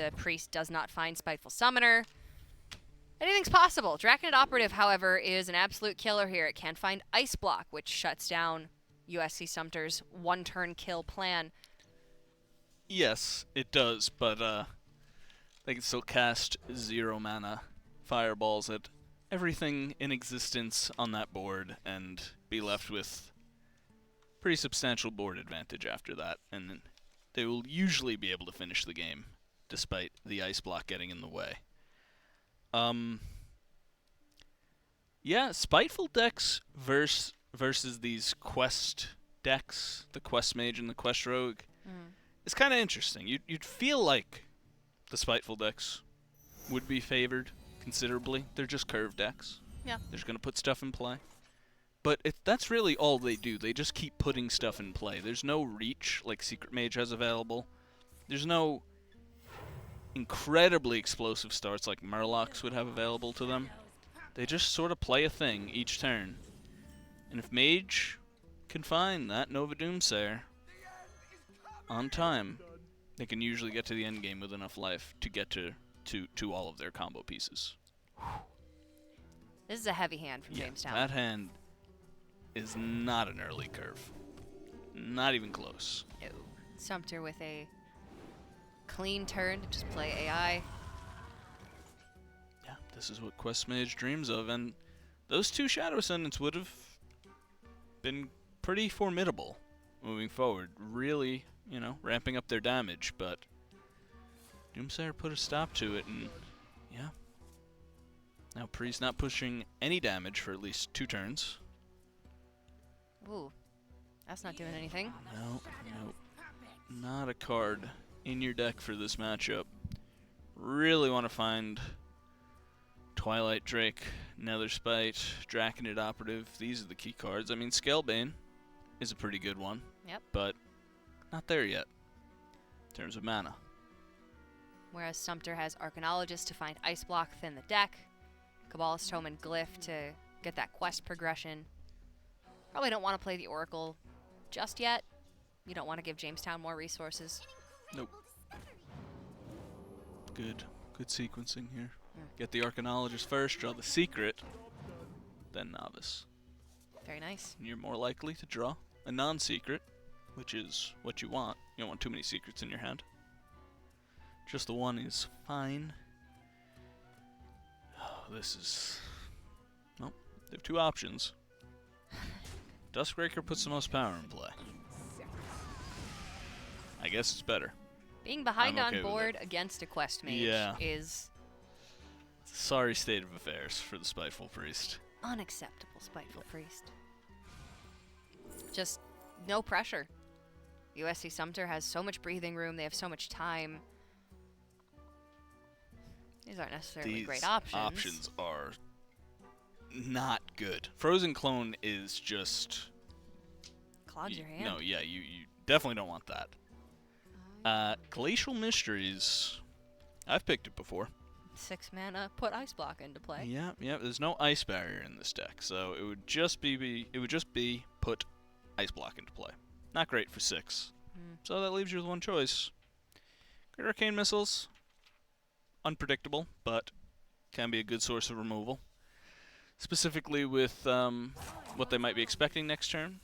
the priest does not find Spiteful Summoner. Anything's possible. Draconid Operative, however, is an absolute killer here. It can find Ice Block, which shuts down USC Sumter's one-turn kill plan. Yes, it does, but they can still cast 0 mana fireballs at everything in existence on that board and be left with pretty substantial board advantage after that, and they will usually be able to finish the game despite the ice block getting in the way. Yeah, Spiteful decks versus these quest decks, the Quest Mage and the Quest Rogue, it's kind of interesting. You'd feel like the Spiteful decks would be favored considerably. They're just curved decks. Yeah. They're just going to put stuff in play. But that's really all they do. They just keep putting stuff in play. There's no reach like Secret Mage has available. There's no incredibly explosive starts like Murlocs would have available to them. They just sort of play a thing each turn. And if Mage can find that Nova Doomsayer on time, they can usually get to the end game with enough life to get to all of their combo pieces. This is a heavy hand from Jamestown. That hand is not an early curve. Not even close. No. Sumter with a clean turn to just play AI. Yeah, this is what Quest Mage dreams of, and those 2 Shadow Ascendants would have been pretty formidable moving forward. Really, ramping up their damage, but Doomsayer put a stop to it, and yeah. Now Priest not pushing any damage for at least 2 turns. Ooh, that's not doing anything. No. Not a card in your deck for this matchup. Really want to find Twilight Drake, Nether Spite, Draconid Operative. These are the key cards. I mean, Scalebane is a pretty good one. Yep. But not there yet in terms of mana. Whereas Sumter has Arcanologist to find Ice Block within the deck, Cabalist Tome and Glyph to get that quest progression. Probably don't want to play the Oracle just yet. You don't want to give Jamestown more resources. Nope. Good sequencing here. Get the Arcanologist first, draw the Secret, then Novice. Very nice. And you're more likely to draw a non-secret, which is what you want. You don't want too many secrets in your hand. Just the one is fine. Oh, this is... Well, they have 2 options. Duskbreaker puts the most power in play. I guess it's better. Being behind on board against a Quest Mage is... It's a sorry state of affairs for the Spiteful Priest. Unacceptable, Spiteful Priest. Just no pressure. USC Sumter has so much breathing room. They have so much time. These aren't necessarily great options. Options are not good. Frozen Clone is just... Clogs your hand. No, yeah, you definitely don't want that. Glacial Mysteries, I've picked it before. 6 mana, put Ice Block into play. Yeah, there's no ice barrier in this deck, so it would just be put Ice Block into play. Not great for 6. So that leaves you with one choice. Great Arcane Missiles, unpredictable, but can be a good source of removal. Specifically with what they might be expecting next turn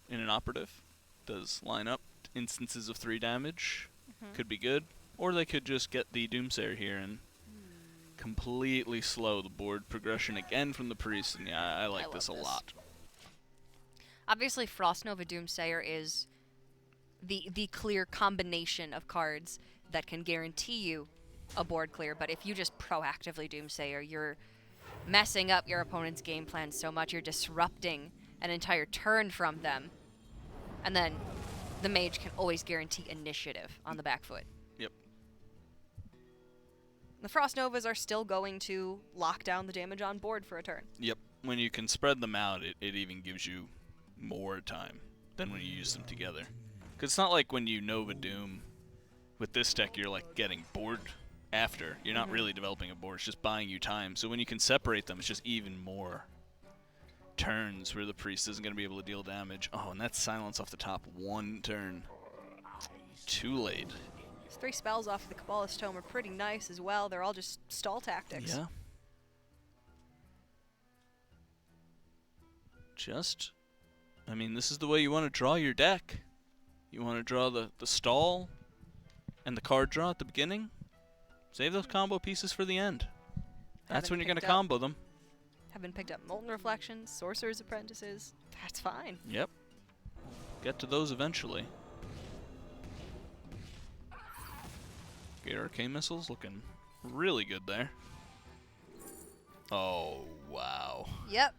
in an Operative. Does line up instances of 3 damage. Could be good. Or they could just get the Doomsayer here and completely slow the board progression again from the Priest. And yeah, I like this a lot. Obviously, Frost Nova Doomsayer is the clear combination of cards that can guarantee you a board clear. But if you just proactively Doomsayer, you're messing up your opponent's game plan so much. You're disrupting an entire turn from them. And then the Mage can always guarantee initiative on the back foot. Yep. The Frost Novas are still going to lock down the damage on board for a turn. Yep. When you can spread them out, it even gives you more time than when you use them together. Because it's not like when you Nova Doom with this deck, you're like getting bored after. You're not really developing a board, it's just buying you time. So when you can separate them, it's just even more turns where the Priest isn't going to be able to deal damage. Oh, and that's silence off the top 1 turn. Too late. 3 spells off of the Kabbalist Tome are pretty nice as well. They're all just stall tactics. Yeah. Just, I mean, this is the way you want to draw your deck. You want to draw the stall and the card draw at the beginning. Save those combo pieces for the end. That's when you're going to combo them. Haven't picked up Molten Reflections, Sorcerer's Apprentices. That's fine. Yep. Get to those eventually. Great Arcane Missiles looking really good there. Oh, wow. Yep.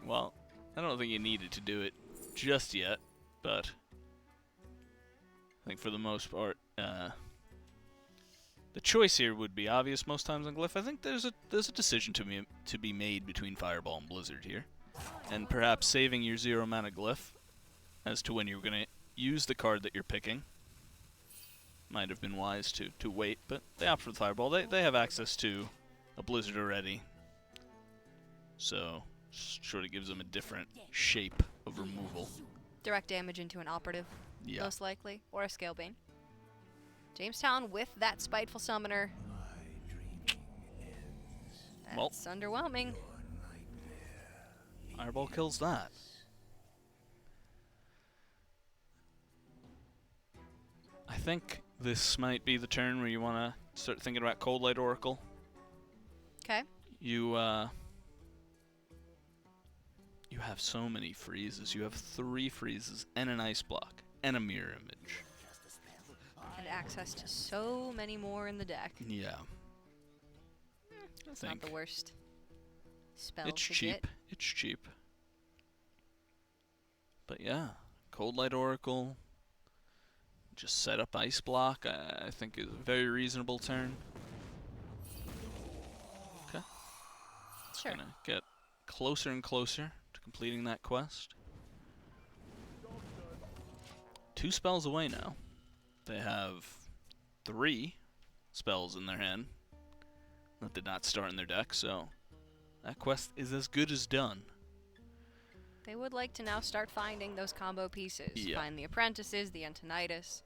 Well, I don't think you needed to do it just yet, but I think for the most part, the choice here would be obvious most times on Glyph. I think there's a decision to be made between Fireball and Blizzard here, and perhaps saving your 0 mana Glyph as to when you're going to use the card that you're picking might have been wise to wait, but they opt for the Fireball. They have access to a Blizzard already, so sort of gives them a different shape of removal. Direct damage into an operative, Yeah. most likely, or a Scalebane. Jamestown with that Spiteful Summoner. That's underwhelming. Fireball kills that. I think this might be the turn where you want to start thinking about Cold Light Oracle. Okay. You have so many freezes. You have 3 freezes and an ice block and a mirror image. And access to so many more in the deck. Yeah. That's not the worst spell It's to cheap. get. It's cheap. But yeah, Cold Light Oracle. Just set up ice block. I think is a very reasonable turn. Okay. Sure. Gonna get closer and closer to completing that quest. 2 spells away now. They have 3 spells in their hand that did not start in their deck, so that quest is as good as done. They would like to now start finding those combo pieces. Yeah. Find the Apprentices, the Antonidas,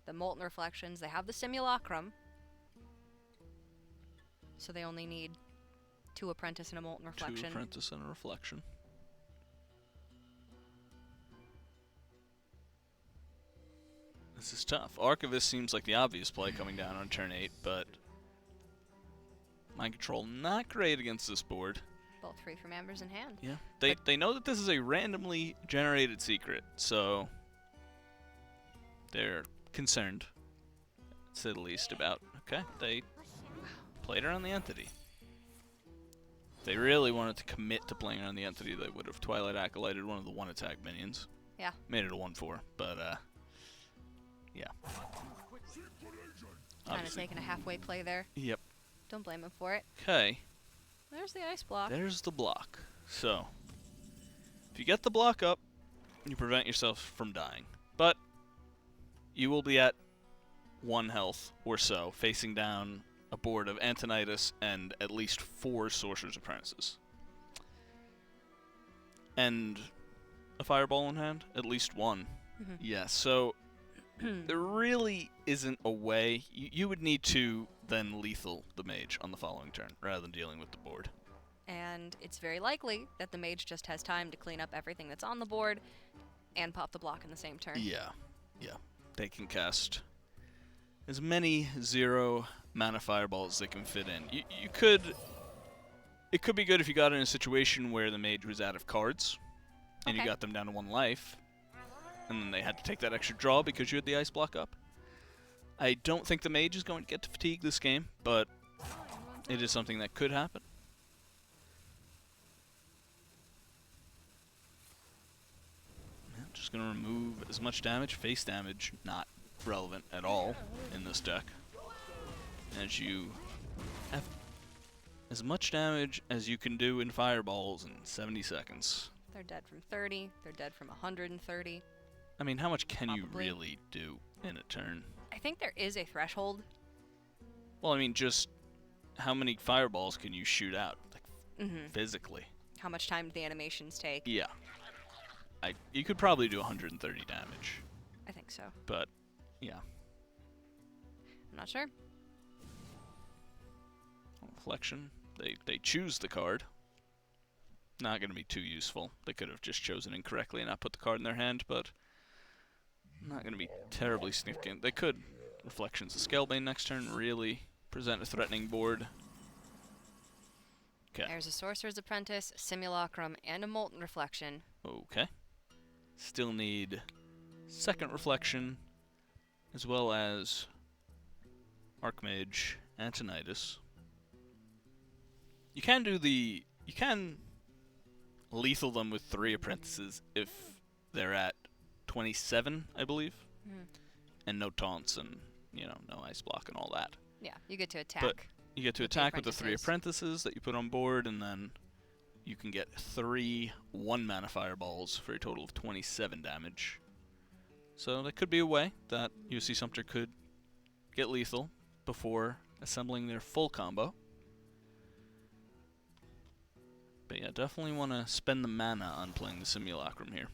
the Molten Reflections. They have the Simulacrum. So they only need 2 Apprentice and a Molten Reflection. 2 Apprentice and a Reflection. This is tough. Archivist seems like the obvious play coming down on turn 8, but Mind Control not great against this board. Both 3 from Ambers in hand. Yeah. They know that this is a randomly generated secret, so they're concerned, to say the least, about, okay, they played around the entity. If they really wanted to commit to playing around the entity, they would have Twilight Acolyted one of the 1-attack minions. Yeah. Made it a 1/4, but, yeah. Kind of taking a halfway play there. Yep. Don't blame him for it. Okay. There's the ice block. There's the block. So, if you get the block up, you prevent yourself from dying. But you will be at 1 health or so, facing down a board of Antonidas and at least 4 Sorcerer's Apprentices. And a Fireball in hand? At least 1. Mhm. Yeah, so there really isn't a way. You would need to then lethal the mage on the following turn, rather than dealing with the board. And it's very likely that the mage just has time to clean up everything that's on the board and pop the block in the same turn. Yeah, yeah. They can cast as many 0 mana fireballs as they can fit in. You could... It could be good if you got in a situation where the mage was out of cards, and you Okay. got them down to 1 life, and then they had to take that extra draw because you had the ice block up. I don't think the mage is going to get to fatigue this game, but it is something that could happen. Yeah, just going to remove as much damage. Face damage, not relevant at all in this deck. As you have as much damage as you can do in fireballs in 70 seconds. They're dead from 30. They're dead from 130. I mean, how much can you Probably. really do in a turn? I think there is a threshold. Well, I mean, just how many fireballs can you shoot out, like, physically? How much time do the animations take? Yeah. You could probably do 130 damage. I think so. But, yeah. I'm not sure. Reflection. They choose the card. Not going to be too useful. They could have just chosen incorrectly and not put the card in their hand, but not going to be terribly significant. They could. Reflection's a Scalebane next turn, really present a threatening board. Okay. There's a Sorcerer's Apprentice, a Simulacrum, and a Molten Reflection. Okay. Still need second Reflection, as well as Archmage, Antonidas. You can lethal them with 3 apprentices if they're at 27, I believe. And no taunts and, no ice block and all that. Yeah, you get to attack. But you get to attack with the 3 apprentices that you put on board, and then you can get 3 1-mana fireballs for a total of 27 damage. So that could be a way that UC Sumter could get lethal before assembling their full combo. But yeah, definitely want to spend the mana on playing the Simulacrum here.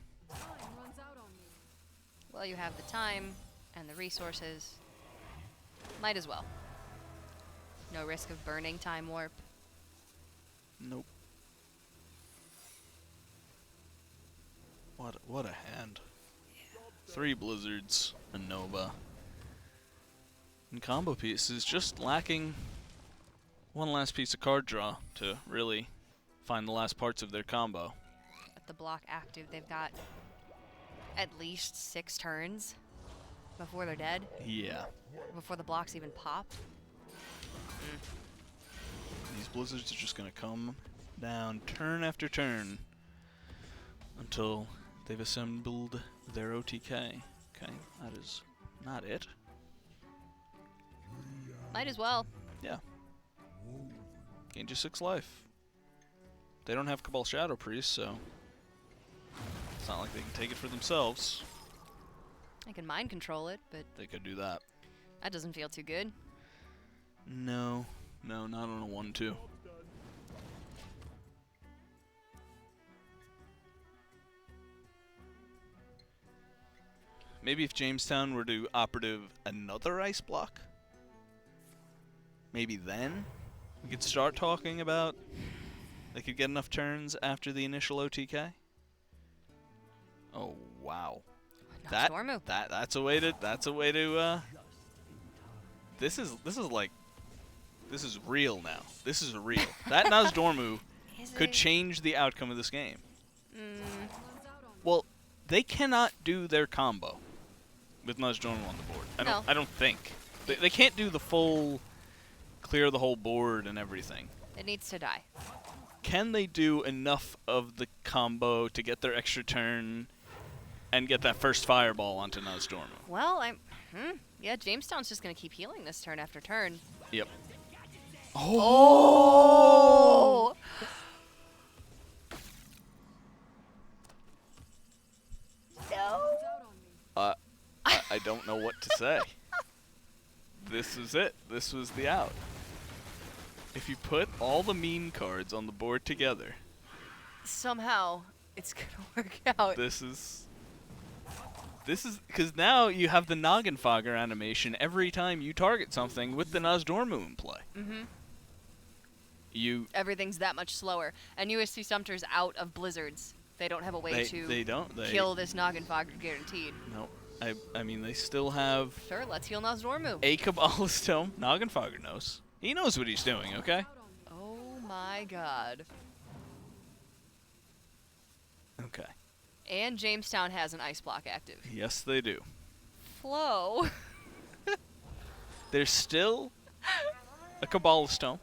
Well, you have the time and the resources. Might as well. No risk of burning Time Warp. Nope. What a hand. Yeah. 3 Blizzards, a Nova. And combo pieces, just lacking one last piece of card draw to really find the last parts of their combo. With the block active, they've got at least 6 turns before they're dead. Yeah. Before the blocks even pop. These Blizzards are just going to come down turn after turn until they've assembled their OTK. Okay, that is not it. Might as well. Yeah. Gain just 6 life. They don't have Cabal Shadow Priest, so it's not like they can take it for themselves. I can mind control it, but They could do that. that doesn't feel too good. No, not on a 1-2. Maybe if Jamestown were to operative another ice block, maybe then we could start talking about they could get enough turns after the initial OTK. Oh wow, that's a way to This is real now. This is real. That Nozdormu could change the outcome of this game. Well, they cannot do their combo with Nozdormu on the board. I don't think. They can't do the full clear the whole board and everything. It needs to die. Can they do enough of the combo to get their extra turn and get that first fireball onto Nozdormu? Well, yeah, Jamestown's just going to keep healing this turn after turn. Yep. Oh! No. I don't know what to say. This is it. This was the out. If you put all the meme cards on the board together, somehow it's going to work out. This is because now you have the Noggenfogger animation every time you target something with the Nozdormu in play. Everything's that much slower. And USC Sumter's out of Blizzards. They don't have a way to kill this Noggenfogger guaranteed. No. I mean, they still have... Sure, let's heal Nozdormu. A Kabbalist Tome. Noggenfogger knows. He knows what he's doing, okay? Oh my god. Okay. And Jamestown has an ice block active. Yes, they do. Flow. There's still a Kabbalist Tome.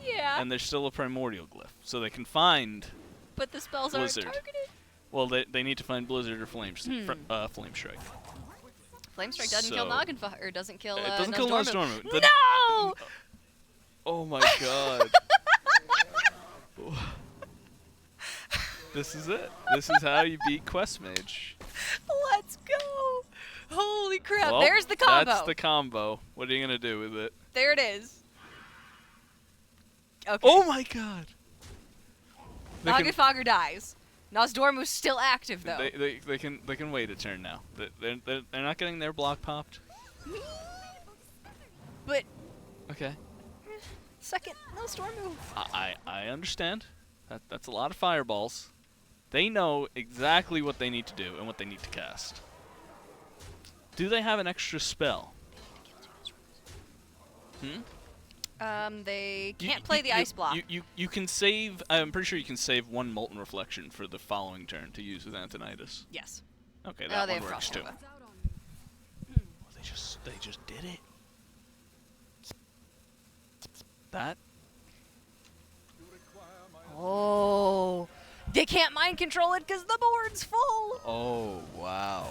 Yeah. And there's still a Primordial Glyph. So they can find But the spells Blizzard. aren't targeted. Well, they need to find Blizzard or Flame Strike. Flame Strike doesn't kill Noggenfogger, or doesn't kill it doesn't kill Nozdormu. Nozdormu. No! Oh my god. This is it. This is how you beat Quest Mage. Let's go! Holy crap, Well, there's the combo. That's the combo. What are you going to do with it? There it is. Okay. Oh my god. Noggenfogger dies. Nozdormu's still active though. They can wait a turn now. They're not getting their block popped. But Okay. second Nozdormu. I understand. That's a lot of fireballs. They know exactly what they need to do and what they need to cast. Do they have an extra spell? They can't play the ice block. You can save. I'm pretty sure you can save one Molten Reflection for the following turn to use with Antonidas. Yes. Okay, that they one have works Frost too. Nova. Oh, they just did it. That. Oh, they can't mind control it because the board's full. Oh wow.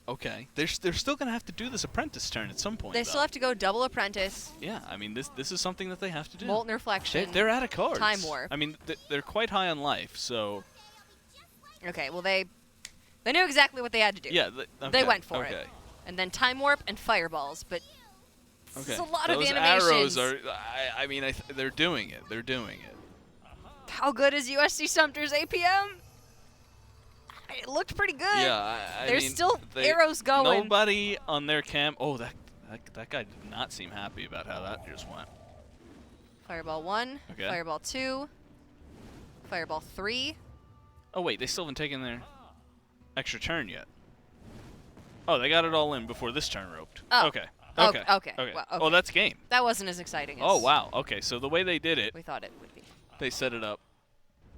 Okay, they're still gonna have to do this apprentice turn at some point. They still have to go double apprentice. Yeah, I mean this is something that they have to do. Molten Reflection. They're out of cards. Time Warp. I mean they're quite high on life, so. Okay, well they knew exactly what they had to do. Yeah, they went for it. And then Time Warp and Fireballs, but okay. it's a lot Those of animations. arrows are. I mean they're doing it. They're doing it. How good is USC Sumter's APM? It looked pretty good. Yeah, I There's mean, still arrows going. Nobody on their camp. Oh, that guy did not seem happy about how that just went. Fireball 1, Okay. Fireball 2, Fireball 3. Oh wait, they still haven't taken their extra turn yet. Oh, they got it all in before this turn roped. Oh. Okay. Oh, Okay. okay. Okay. Well, Oh, that's game. That wasn't as exciting as Oh wow. Okay, so the way they did it, we thought it would be. they set it up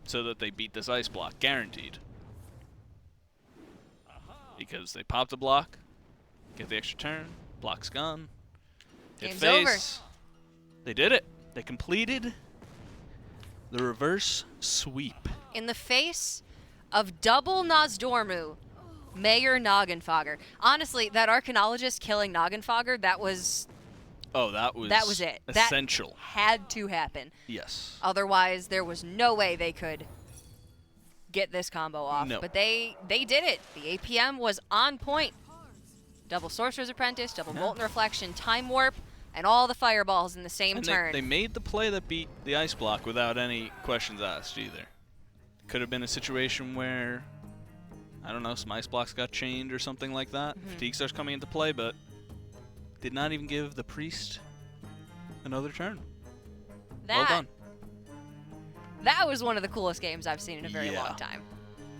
so that they beat this ice block, guaranteed. Because they popped the block, get the extra turn, block's gone. Hit Game's face. They did it. They completed the reverse sweep. In the face of double Nozdormu, Mayor Noggenfogger. Honestly, that Arcanologist killing Noggenfogger, that was Oh, that was it. essential. That had to happen. Yes. Otherwise, there was no way they could get this combo off. No. But they did it. The APM was on point. Double Sorcerer's Apprentice, double Molten Reflection, Time Warp, and all the fireballs in the same And turn. they made the play that beat the ice block without any questions asked either. Could have been a situation where, I don't know, some ice blocks got chained or something like that. Fatigue starts coming into play, but did not even give the priest another turn. Well done. That was one of the coolest games I've seen in a very long time.